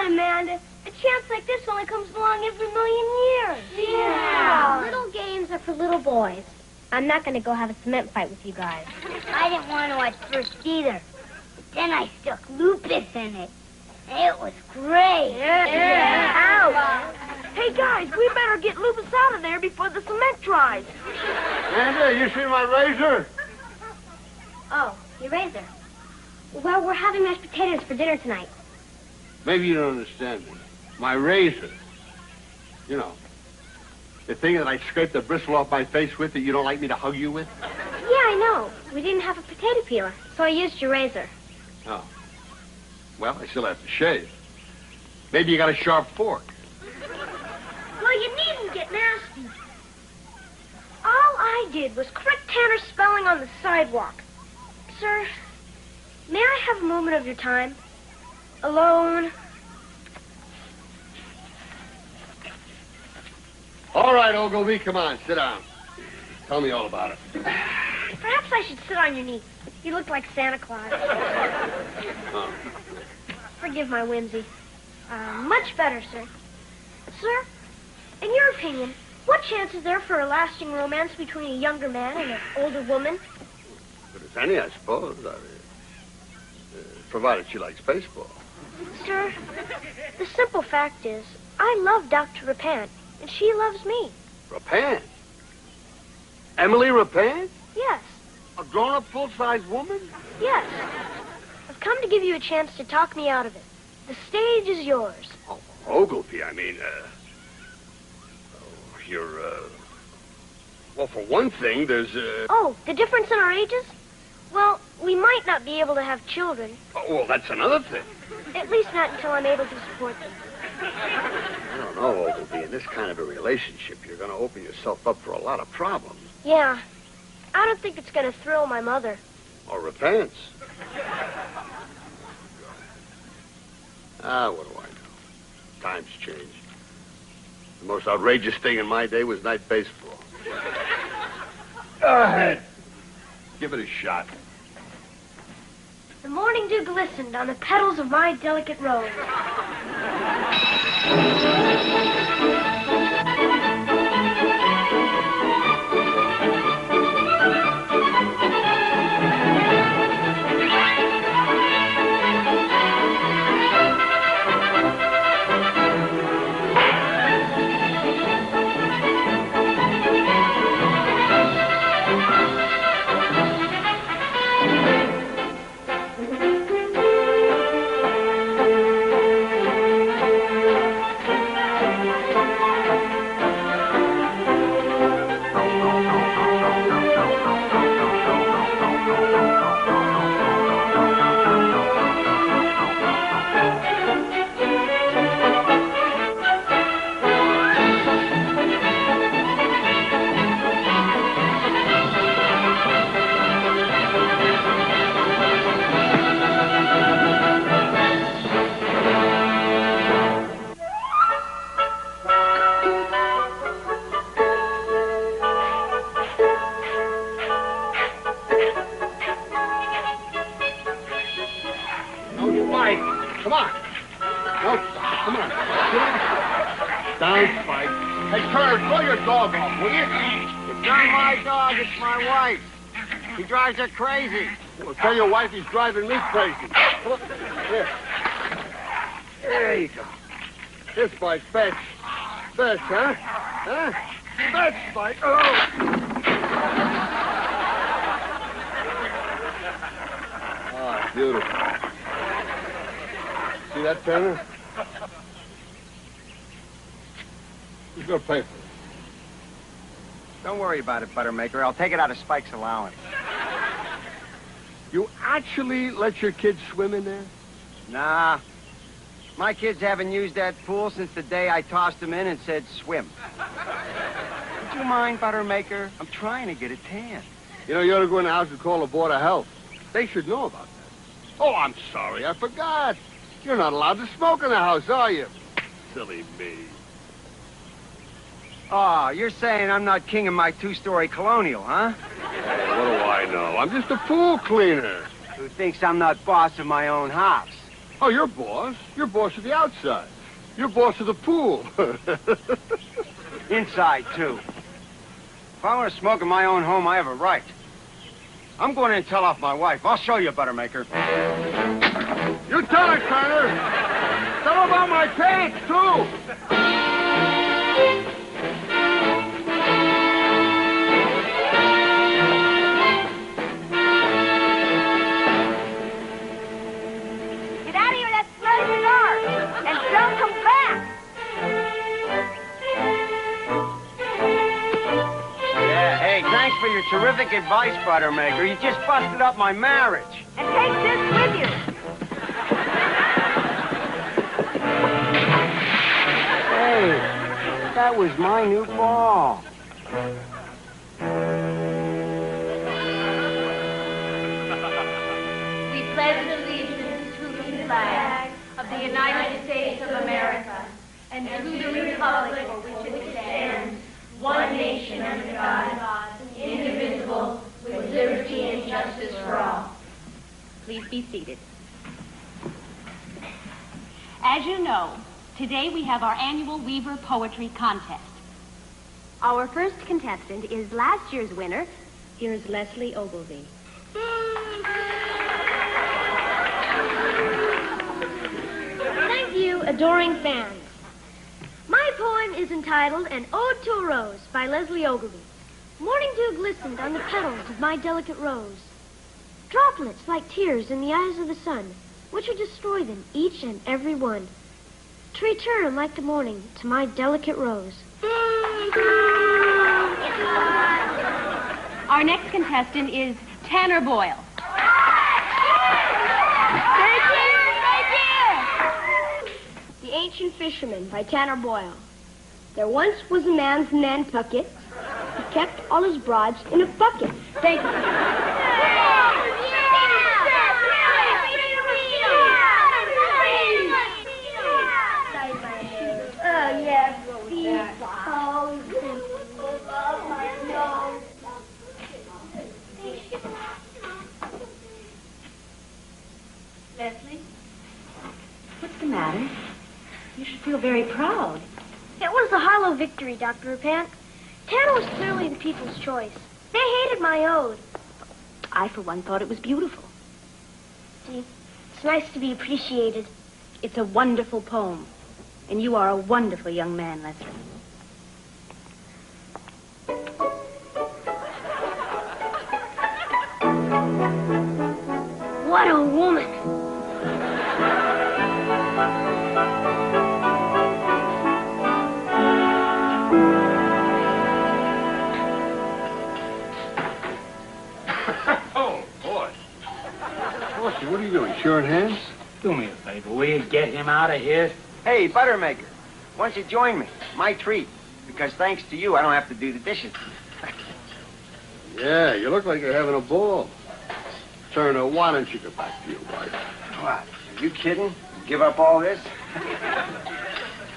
on, Amanda. A chance like this only comes along every million years. Yeah. Little games are for little boys. I'm not going to go have a cement fight with you guys. I didn't want to at first either. But then I stuck lupus in it. It was great. Yeah. Ow. Hey, guys, we better get Lupus out of there before the cement dries. Amanda, you see my razor? Oh, your razor. Well, we're having mashed potatoes for dinner tonight. Maybe you don't understand me. My razor. You know, the thing that I scraped the bristle off my face with that you don't like me to hug you with? Yeah, I know. We didn't have a potato peeler, so I used your razor. Oh. Well, I still have to shave. Maybe you got a sharp fork. Well, you needn't get nasty. All I did was correct Tanner's spelling on the sidewalk. Sir, may I have a moment of your time? Alone? All right, Ogilvy, come on, sit down. Tell me all about it. Perhaps I should sit on your knee. You look like Santa Claus. Oh. Forgive my whimsy. Much better, sir. Sir, in your opinion, what chance is there for a lasting romance between a younger man and an older woman? But if any, I suppose. Provided she likes baseball. Sir, the simple fact is, I love Dr. Rapin, and she loves me. Rapin? Emily Rapin? Yes, A grown-up, full-size woman? yes. I've come to give you a chance to talk me out of it. The stage is yours. Oh, Ogilvy, I mean, you're, well, for one thing, there's, Oh, the difference in our ages? Well, we might not be able to have children. Oh, well, that's another thing. At least not until I'm able to support them. I don't know, Ogilvy. In this kind of a relationship, you're going to open yourself up for a lot of problems. Yeah. I don't think it's going to thrill my mother. Or Rapin's. What do I know? Times change. The most outrageous thing in my day was night baseball. Go ahead. Give it a shot. The morning dew glistened on the petals of my delicate rose. Come on. No, come on. Down, Spike. Hey, Kurt, throw your dog off, will you? It's not my dog, it's my wife. He drives her crazy. Well, tell your wife he's driving me crazy. Here. There you go. Here, Spike, fetch. Fetch, huh? Huh? Fetch, Spike. Oh! Oh, beautiful. See that, Tanner? Who's gonna pay for it? Don't worry about it, Buttermaker. I'll take it out of Spike's allowance. You actually let your kids swim in there? Nah. My kids haven't used that pool since the day I tossed them in and said swim. Would you mind, Buttermaker? I'm trying to get a tan. You know, you ought to go in the house and call the Board of Health. They should know about that. Oh, I'm sorry. I forgot. You're not allowed to smoke in the house, are you? Silly me. Oh, you're saying I'm not king of my two-story colonial, huh? Hey, what do I know? I'm just a pool cleaner. Who thinks I'm not boss of my own house? Oh, you're boss. You're boss of the outside. You're boss of the pool. Inside, too. If I want to smoke in my own home, I have a right. I'm going in and tell off my wife. I'll show you, Buttermaker. You tell her, Turner. Tell her about my pants, too. Get out of here, that smells cigar. And don't come back. Yeah, hey, thanks for your terrific advice, Buttermaker. You just busted up my marriage. And take this with you. Hey, that was my new ball. We pledge allegiance to the flag of the United States of America and to the republic for which it stands, one nation under God, indivisible, with liberty and justice for all. Please be seated. As you know, today we have our annual Weaver Poetry Contest. Our first contestant is last year's winner. Here's Leslie Ogilvy. Thank you, adoring fans. My poem is entitled An Ode to a Rose by Leslie Ogilvy. Morning dew glistened on the petals of my delicate rose. Droplets like tears in the eyes of the sun, which would destroy them, each and every one. To return like the morning to my delicate rose. Our next contestant is Tanner Boyle. The Ancient Fisherman by Tanner Boyle. There once was a man's Nantucket. He kept all his broads in a bucket. Thank you. Oh, yes. Leslie, what's the matter? You should feel very proud. It was a hollow victory, Dr. Repant. Tanner was clearly the people's choice. They hated my ode. I, for one, thought it was beautiful. See, it's nice to be appreciated. It's a wonderful poem, and you are a wonderful young man, Leslie. What a woman. Oh, boy. Bossy, what are you doing, sharing hands? Do me a favor, will you get him out of here? Hey, Buttermaker, why don't you join me? My treat. Because thanks to you, I don't have to do the dishes. Yeah, you look like you're having a ball. Turner, why don't you get back to your wife? What? Are you kidding? Give up all this?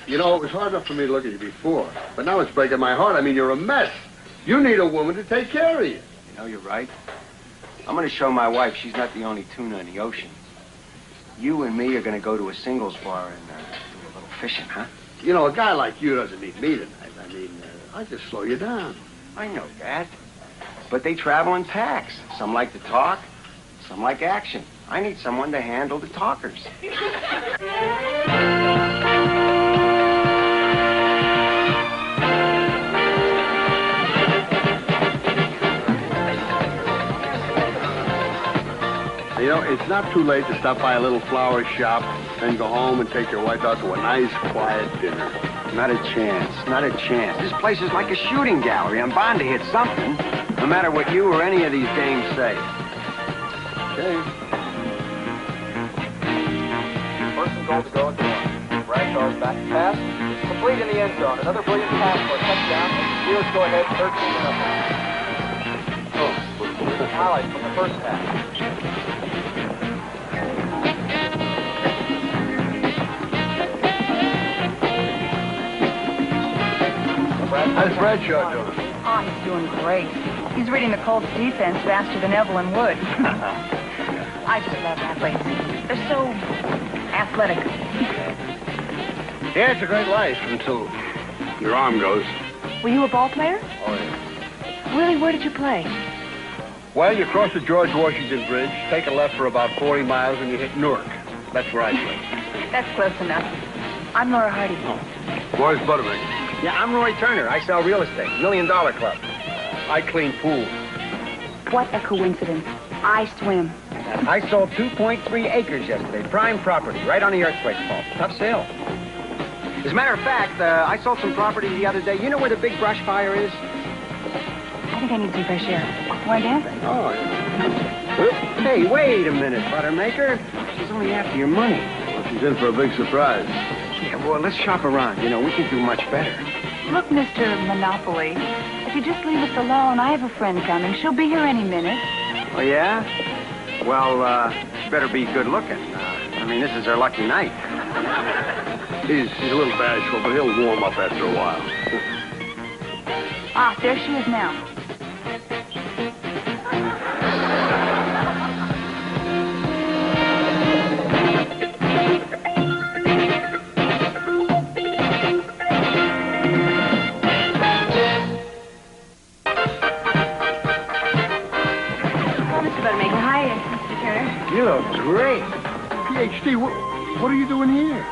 You know, it was hard enough for me to look at you before, but now it's breaking my heart. I mean, you're a mess. You need a woman to take care of you. You know, you're right. I'm going to show my wife she's not the only tuna in the ocean. You and me are going to go to a singles bar and do a little fishing, huh? You know, a guy like you doesn't need me tonight. I mean, I just slow you down. I know that. But they travel in packs. Some like to talk, some like action. I need someone to handle the talkers. You know, it's not too late to stop by a little flower shop, then go home and take your wife out to a nice, quiet dinner. Not a chance. Not a chance. This place is like a shooting gallery. I'm bound to hit something, no matter what you or any of these dames say. Okay. First and goal to go at the line. Bragshaw's back to pass. Complete in the end zone. Another brilliant pass for a touchdown. Steelers go ahead 13-0. Oh, highlights from the first half. How's Bradshaw doing? Oh, he's doing great. He's reading the Colts defense faster than Evelyn would. I just love athletes. They're so athletic. Yeah, it's a great life until your arm goes. Were you a ball player? Oh, yeah. Really, where did you play? Well, you cross the George Washington Bridge, take a left for about 40 miles, and you hit Newark. That's where I play. That's close enough. I'm Laura Hardy. Roy's Buttermaker. Yeah, I'm Roy Turner. I sell real estate. $1 Million Club. I clean pools. What a coincidence. I swim. I sold 2.3 acres yesterday. Prime property, right on the earthquake fault. Tough sale. As a matter of fact, I sold some property the other day. You know where the big brush fire is? I think I need some fresh air. Want to dance? Oh, yeah. Hey, wait a minute, Buttermaker. She's only after your money. Well, she's in for a big surprise. Yeah, well, let's shop around. You know, we can do much better. Look, Mr. Monopoly, if you just leave us alone, I have a friend coming. She'll be here any minute. Oh, yeah? Well, she better be good looking. I mean, this is her lucky night. He's a little bashful, but he'll warm up after a while. Ah, there she is now. You look great. PhD, what are you doing here?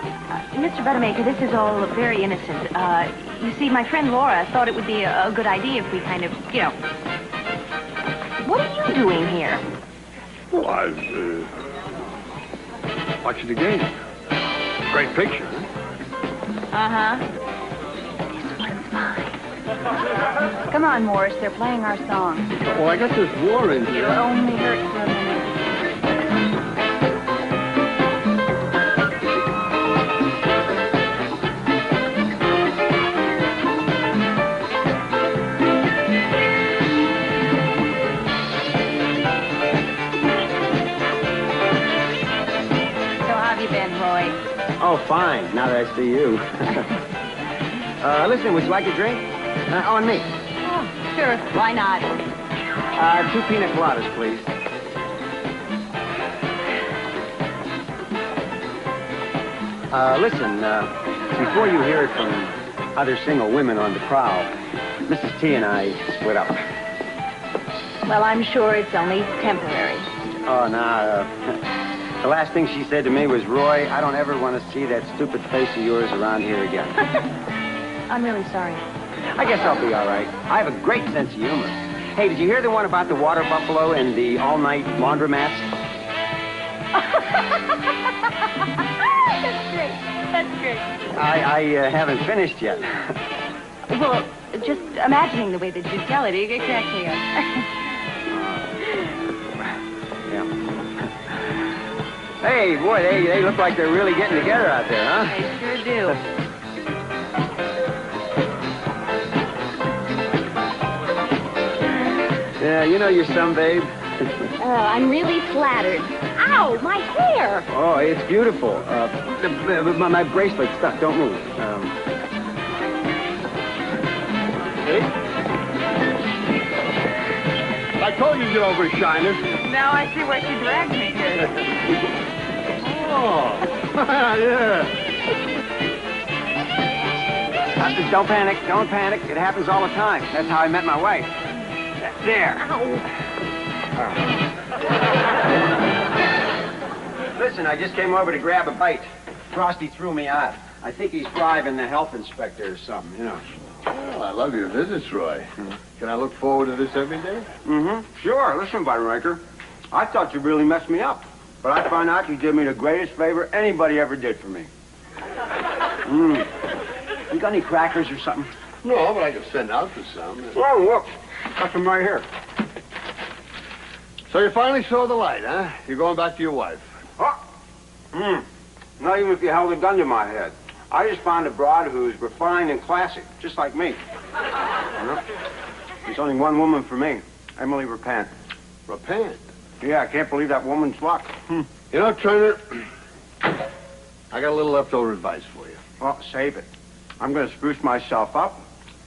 Mr. Buttermaker, this is all very innocent. You see, my friend Laura thought it would be a good idea if we kind of, you know... What are you doing here? Well, I was, watching the game. Great picture, huh? Uh-huh. This one's mine. Come on, Morris. They're playing our song. Well, I got this war in here. It'll only hurt for a minute. Oh, fine, now that I see you. Listen, would you like a drink? On me. Oh, sure. Why not? 2 pina coladas, please. Listen, before you hear it from other single women on the prowl, Mrs. T and I split up. Well, I'm sure it's only temporary. Oh, no, the last thing she said to me was, Roy, I don't ever want to see that stupid face of yours around here again. I'm really sorry. I guess I'll be all right. I have a great sense of humor. Hey, did you hear the one about the water buffalo and the all-night laundromats? That's great. That's great. I haven't finished yet. Well, just imagining the way that you tell it, exactly. Yeah. Hey, boy, they look like they're really getting together out there, huh? They sure do. Yeah, you know you're some babe. Oh, I'm really flattered. Ow, my hair! Oh, it's beautiful. My bracelet's stuck. Don't move. Hey? I told you to get over shine it. Now I see why she dragged me here. Oh, yeah. Don't panic. Don't panic. It happens all the time. That's how I met my wife. There. Listen, I just came over to grab a bite. Frosty threw me out. I think he's bribing the health inspector or something, you know. Well, I love your visits, Roy. Can I look forward to this every day? Mm-hmm. Sure. Listen, Buttermaker, I thought you really messed me up. But I found out you did me the greatest favor anybody ever did for me. You got any crackers or something? No, but I can send out for some. Well, look. Got some right here. So you finally saw the light, huh? You're going back to your wife. Oh. Not even if you held a gun to my head. I just found a broad who's refined and classy, just like me. There's only one woman for me, Emily Repent. Repent? Yeah, I can't believe that woman's luck. You know, Turner, I got a little leftover advice for you. Well, save it. I'm going to spruce myself up,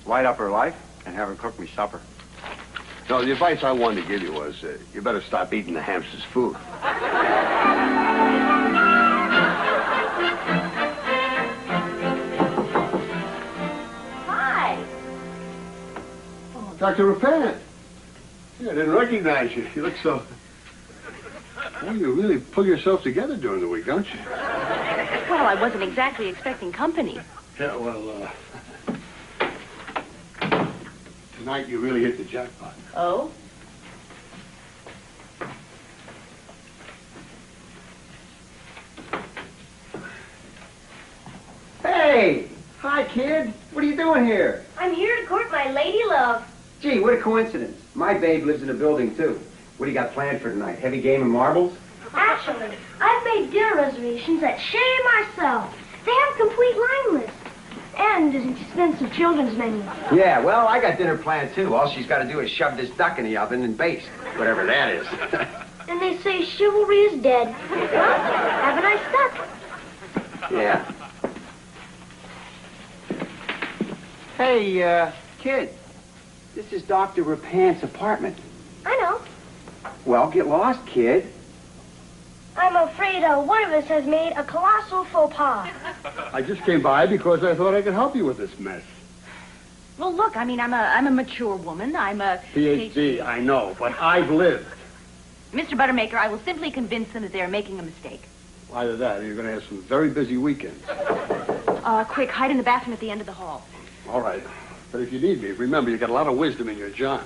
light up her life, and have her cook me supper. No, the advice I wanted to give you was you better stop eating the hamster's food. Dr. Repent. Yeah, I didn't recognize you. You look so... Well, you really pull yourself together during the week, don't you? Well, I wasn't exactly expecting company. Yeah, well, tonight you really hit the jackpot. Oh? Hey! Hi, kid. What are you doing here? I'm here to court my lady love. Gee, what a coincidence. My babe lives in a building, too. What do you got planned for tonight? Heavy game of marbles? Actually, I've made dinner reservations at Chez Marcel. They have a complete line list. And an expensive children's menu. Yeah, well, I got dinner planned, too. All she's got to do is shove this duck in the oven and baste. Whatever that is. And they say chivalry is dead. Well, have a nice duck. Yeah. Hey, kid. This is Dr. Repant's apartment. I know. Well, get lost, kid. I'm afraid one of us has made a colossal faux pas. I just came by because I thought I could help you with this mess. Well, look, I mean, I'm a mature woman. I'm a... PhD, I know, but I've lived. Mr. Buttermaker, I will simply convince them that they're making a mistake. Either that or you're going to have some very busy weekends. Quick, hide in the bathroom at the end of the hall. All right. But if you need me, remember, you got a lot of wisdom in your John.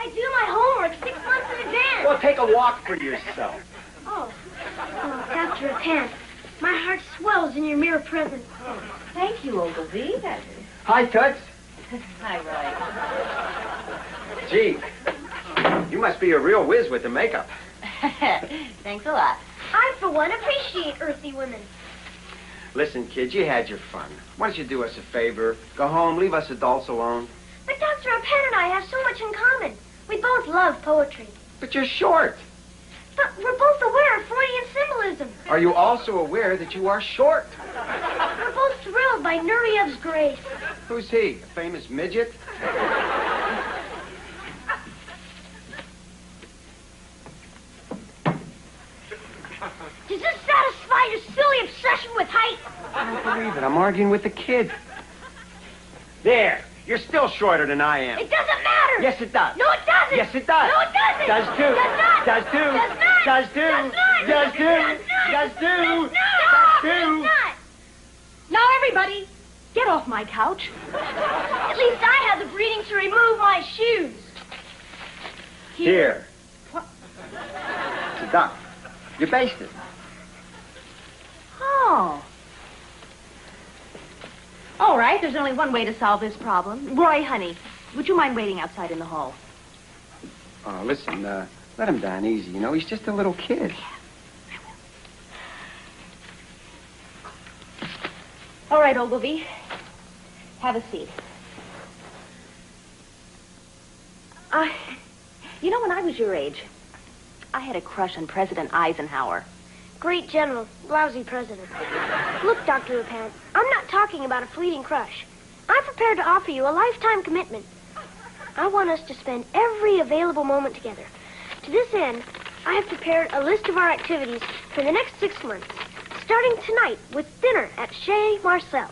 I do my homework 6 months in advance. Well, take a walk for yourself. Oh, Dr. Repent, my heart swells in your mere presence. Thank you, Ogilvy. Hi, Toots. Hi, Roy. Gee, you must be a real whiz with the makeup. Thanks a lot. I, for one, appreciate earthy women. Listen, kid, you had your fun. Why don't you do us a favor? Go home, leave us adults alone. But Dr. Repent and I have so much in common. We both love poetry. But you're short. But we're both aware of Freudian symbolism. Are you also aware that you are short? We're both thrilled by Nuriev's grace. Who's he? A famous midget? Does this satisfy your silly obsession with height? I don't believe it. I'm arguing with the kid. There. You're still shorter than I am. It doesn't matter. Yes, it does. No, it doesn't. Yes, it does. No, it doesn't. Does too. Does not. Does too. Does not. Does too. Does not. Does too. Does not. Does too. Does Does not. too. Does not. Now, everybody, get off my couch. At least I had the breeding to remove my shoes. Here. What? It's a duck. You basted. Oh. All right, there's only one way to solve this problem. Roy, honey, would you mind waiting outside in the hall? Oh, listen, let him down easy. You know, he's just a little kid. All right, Ogilvy. Have a seat. You know, when I was your age, I had a crush on President Eisenhower. Great general, lousy president. Look, Dr. Repent, I'm not talking about a fleeting crush. I'm prepared to offer you a lifetime commitment. I want us to spend every available moment together. To this end, I have prepared a list of our activities for the next 6 months, starting tonight with dinner at Chez Marcel.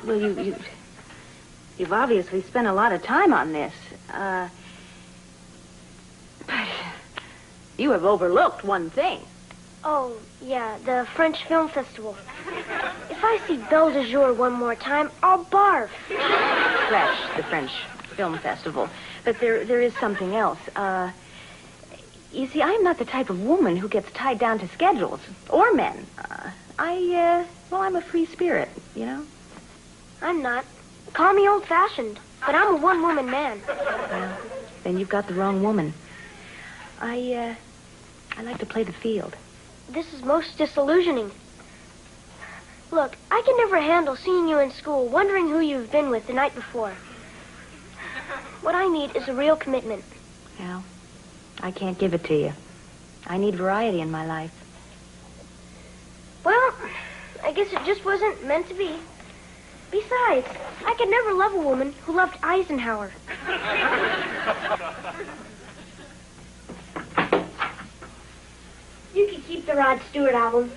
Well, you've obviously spent a lot of time on this. But you have overlooked one thing. Oh, yeah, the French Film Festival. If I see Belle de Jour one more time, I'll barf. Fresh, the French Film Festival. But there is something else. You see, I'm not the type of woman who gets tied down to schedules, or men. I'm a free spirit, you know? I'm not. Call me old-fashioned, but I'm a one-woman man. Well, then you've got the wrong woman. I like to play the field. This is most disillusioning. Look, I can never handle seeing you in school, wondering who you've been with the night before. What I need is a real commitment. Well, I can't give it to you. I need variety in my life. Well, I guess it just wasn't meant to be. Besides, I could never love a woman who loved Eisenhower. You can keep the Rod Stewart album.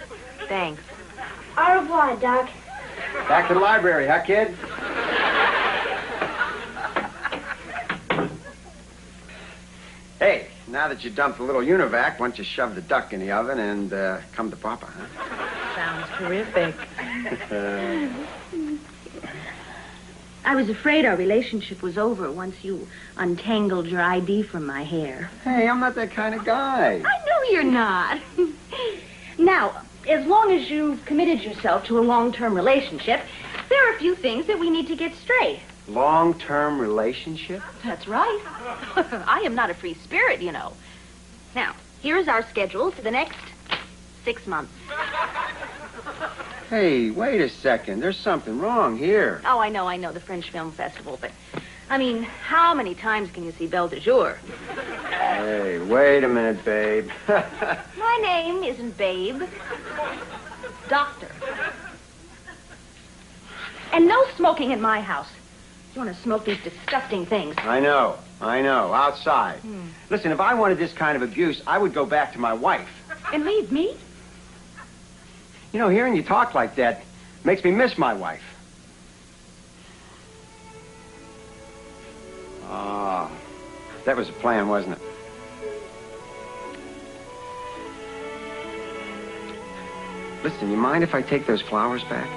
Thanks. Au revoir, Doc. Back to the library, huh, kid? Hey, now that you dumped the little univac, why don't you shove the duck in the oven and come to Papa, huh? Sounds terrific. I was afraid our relationship was over once you untangled your ID from my hair. Hey, I'm not that kind of guy. I know you're not. Now, as long as you've committed yourself to a long-term relationship, there are a few things that we need to get straight. Long-term relationship? That's right. I am not a free spirit, you know. Now, here's our schedule for the next 6 months. Hey, wait a second. There's something wrong here. Oh, I know, the French Film Festival, but, I mean, how many times can you see Belle de Jour? Hey, wait a minute, babe. My name isn't Babe. Doctor. And no smoking in my house. You want to smoke these disgusting things. I know. Outside. Listen, if I wanted this kind of abuse, I would go back to my wife. And leave me? You know, hearing you talk like that makes me miss my wife. Ah, that was the plan, wasn't it? Listen, you mind if I take those flowers back?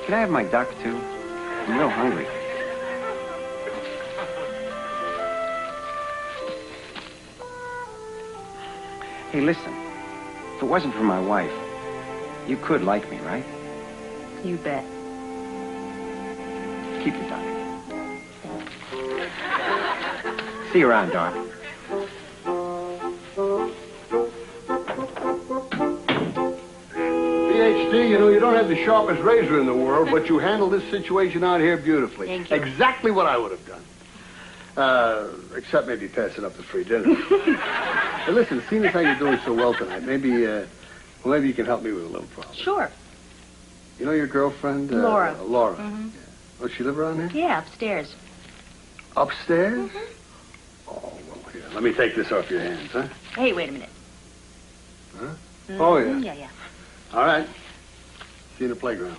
Can I have my duck, too? I'm real hungry. Hey, listen. If it wasn't for my wife, you could like me, right? You bet. Keep your duck. See you around, Doc. PhD, you know, you don't have the sharpest razor in the world, but you handled this situation out here beautifully. Thank you. Exactly what I would have done. Except maybe passing up the free dinner. Hey, listen, seeing as how you're doing so well tonight, maybe you can help me with a little problem. Sure. You know your girlfriend? Laura. Laura. Mm-hmm. Yeah. Oh, does she live around here? Yeah, upstairs. Upstairs? Mm-hmm. Oh, well, here, let me take this off your hands, huh? Hey, wait a minute. Huh? Mm-hmm. Oh, yeah. 嗯 Yeah. All right. See you in the playground.